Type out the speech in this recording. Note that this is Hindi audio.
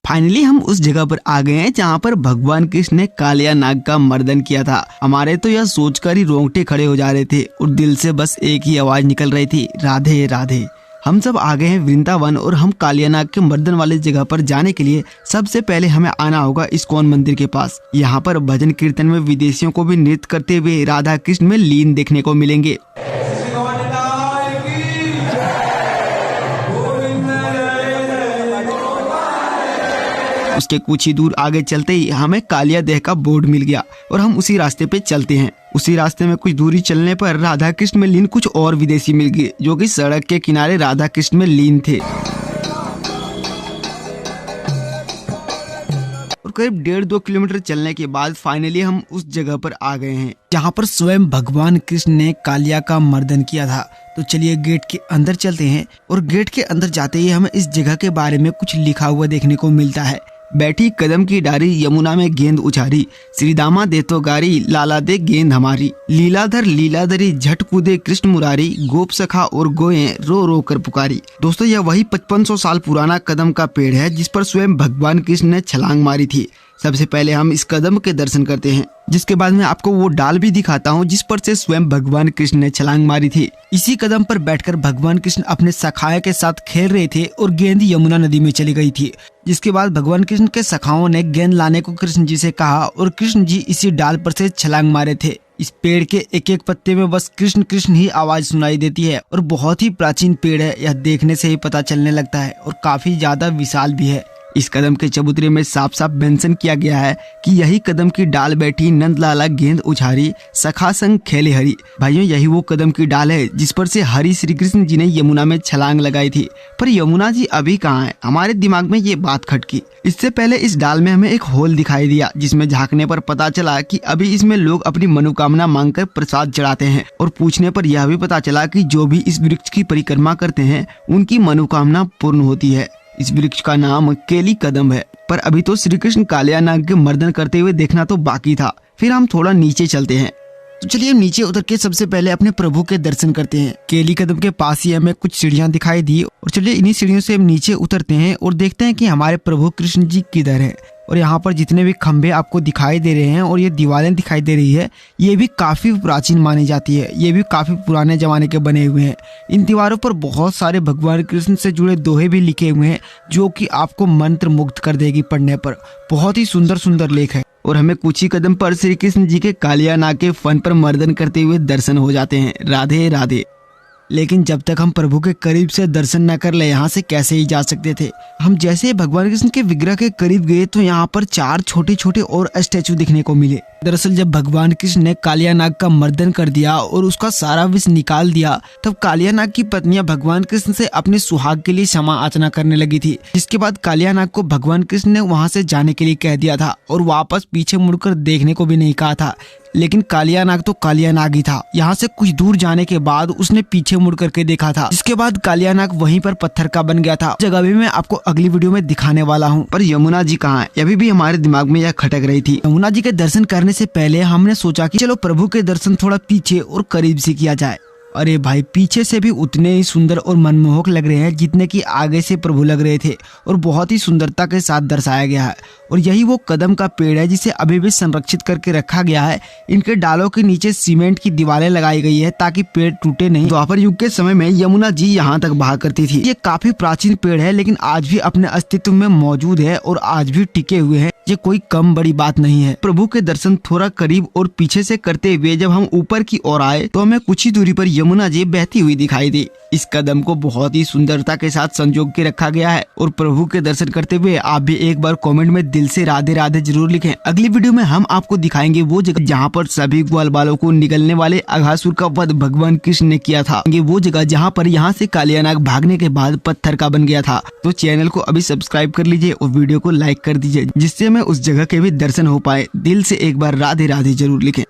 फाइनली हम उस जगह पर आ गए हैं जहाँ पर भगवान कृष्ण ने कालिया नाग का मर्दन किया था। हमारे तो यह सोचकर ही रोंगटे खड़े हो जा रहे थे और दिल से बस एक ही आवाज निकल रही थी, राधे राधे। हम सब आ गए हैं वृंदावन और हम कालिया नाग के मर्दन वाले जगह पर जाने के लिए सबसे पहले हमें आना होगा इस्कॉन मंदिर के पास। यहाँ पर भजन कीर्तन में विदेशियों को भी नृत्य करते हुए राधा कृष्ण में लीन देखने को मिलेंगे। उसके कुछ ही दूर आगे चलते ही हमें कालिया देह का बोर्ड मिल गया और हम उसी रास्ते पे चलते हैं। उसी रास्ते में कुछ दूरी चलने पर राधा कृष्ण में लीन कुछ और विदेशी मिल गए जो कि सड़क के किनारे राधा कृष्ण में लीन थे। और करीब 1.5-2 किलोमीटर चलने के बाद फाइनली हम उस जगह पर आ गए हैं जहाँ पर स्वयं भगवान कृष्ण ने कालिया का मर्दन किया था। तो चलिए गेट के अंदर चलते हैं और गेट के अंदर जाते ही हमें इस जगह के बारे में कुछ लिखा हुआ देखने को मिलता है। बैठी कदम की डारी यमुना में गेंद उछारी, श्री दामा दे तो गारी लाला दे गेंद हमारी। लीलाधर लीलाधरी झट कूदे कृष्ण मुरारी, गोप सखा और गोए रो रो कर पुकारी। दोस्तों यह वही 5500 साल पुराना कदम का पेड़ है जिस पर स्वयं भगवान कृष्ण ने छलांग मारी थी। सबसे पहले हम इस कदम के दर्शन करते हैं, जिसके बाद मैं आपको वो डाल भी दिखाता हूँ जिस पर से स्वयं भगवान कृष्ण ने छलांग मारी थी। इसी कदम पर बैठकर भगवान कृष्ण अपने सखाए के साथ खेल रहे थे और गेंद यमुना नदी में चली गई थी। जिसके बाद भगवान कृष्ण के सखाओं ने गेंद लाने को कृष्ण जी से कहा और कृष्ण जी इसी डाल पर से छलांग मारे थे। इस पेड़ के एक एक पत्ते में बस कृष्ण कृष्ण ही आवाज सुनाई देती है और बहुत ही प्राचीन पेड़ है, यह देखने से ही पता चलने लगता है और काफी ज्यादा विशाल भी है। इस कदम के चबूतरे में साफ साफ मेंशन किया गया है कि यही कदम की डाल बैठी नंद लाला गेंद उछारी, सखा संग खेले हरि। भाइयों यही वो कदम की डाल है जिस पर से हरि श्री कृष्ण जी ने यमुना में छलांग लगाई थी। पर यमुना जी अभी कहाँ है? हमारे दिमाग में ये बात खटकी। इससे पहले इस डाल में हमें एक होल दिखाई दिया जिसमें झांकने पर पता चला कि अभी इसमें लोग अपनी मनोकामना मांगकर प्रसाद चढ़ाते हैं और पूछने पर यह भी पता चला कि जो भी इस वृक्ष की परिक्रमा करते हैं उनकी मनोकामना पूर्ण होती है। इस वृक्ष का नाम केली कदम है। पर अभी तो श्री कृष्ण कालिया नाग के मर्दन करते हुए देखना तो बाकी था। फिर हम थोड़ा नीचे चलते हैं। तो चलिए नीचे उतर के सबसे पहले अपने प्रभु के दर्शन करते हैं। केली कदम के पास ही हमें कुछ सीढ़ियां दिखाई दी और चलिए इन्हीं सीढ़ियों से हम नीचे उतरते हैं और देखते हैं कि हमारे प्रभु कृष्ण जी किधर है। और यहाँ पर जितने भी खंभे आपको दिखाई दे रहे हैं और ये दीवारें दिखाई दे रही है, ये भी काफी प्राचीन मानी जाती है। ये भी काफी पुराने जमाने के बने हुए हैं। इन दीवारों पर बहुत सारे भगवान कृष्ण से जुड़े दोहे भी लिखे हुए हैं जो कि आपको मंत्र मुग्ध कर देगी पढ़ने पर। बहुत ही सुंदर सुंदर लेख है। और हमें कुछ ही कदम पर श्री कृष्ण जी के कालिया नाग के फन पर मर्दन करते हुए दर्शन हो जाते हैं। राधे राधे। लेकिन जब तक हम प्रभु के करीब से दर्शन न कर ले यहाँ से कैसे ही जा सकते थे। हम जैसे भगवान कृष्ण के विग्रह के करीब गए तो यहाँ पर 4 छोटे छोटे और स्टैचू दिखने को मिले। दरअसल जब भगवान कृष्ण ने कालिया नाग का मर्दन कर दिया और उसका सारा विष निकाल दिया तब कालिया नाग की पत्नियां भगवान कृष्ण से अपने सुहाग के लिए क्षमा याचना करने लगी थी। जिसके बाद कालिया नाग को भगवान कृष्ण ने वहां से जाने के लिए कह दिया था और वापस पीछे मुड़कर देखने को भी नहीं कहा था। लेकिन कालिया नाग तो कालिया नाग ही था। यहाँ से कुछ दूर जाने के बाद उसने पीछे मुड़ करके देखा था। जिसके बाद कालिया नाग वहीं पर पत्थर का बन गया था। जगह भी मैं आपको अगली वीडियो में दिखाने वाला हूँ। पर यमुना जी कहाँ है? अभी भी हमारे दिमाग में यह खटक रही थी। यमुना जी के दर्शन करने से पहले हमने सोचा कि चलो प्रभु के दर्शन थोड़ा पीछे और करीब से किया जाए। अरे भाई पीछे से भी उतने ही सुंदर और मनमोहक लग रहे हैं जितने कि आगे से प्रभु लग रहे थे और बहुत ही सुंदरता के साथ दर्शाया गया है। और यही वो कदम का पेड़ है जिसे अभी भी संरक्षित करके रखा गया है। इनके डालों के नीचे सीमेंट की दीवारें लगाई गई है ताकि पेड़ टूटे नहीं। द्वापर युग के समय में यमुना जी यहाँ तक बहा करती थी। ये काफी प्राचीन पेड़ है लेकिन आज भी अपने अस्तित्व में मौजूद है और आज भी टिके हुए हैं। ये कोई कम बड़ी बात नहीं है। प्रभु के दर्शन थोड़ा करीब और पीछे से करते हुए जब हम ऊपर की ओर आए तो हमें कुछ ही दूरी पर यमुना जी बहती हुई दिखाई दी। इस कदम को बहुत ही सुंदरता के साथ संजो के रखा गया है। और प्रभु के दर्शन करते हुए आप भी एक बार कमेंट में दिल से राधे राधे जरूर लिखें। अगली वीडियो में हम आपको दिखाएंगे वो जगह जहाँ पर सभी ग्वाल बालों को निगलने वाले अघासुर का वध भगवान कृष्ण ने किया था। ये वो जगह जहाँ पर यहाँ से कालिया नाग भागने के बाद पत्थर का बन गया था। तो चैनल को अभी सब्सक्राइब कर लीजिए और वीडियो को लाइक कर दीजिए जिससे हमें उस जगह के भी दर्शन हो पाए। दिल से एक बार राधे राधे जरूर लिखें।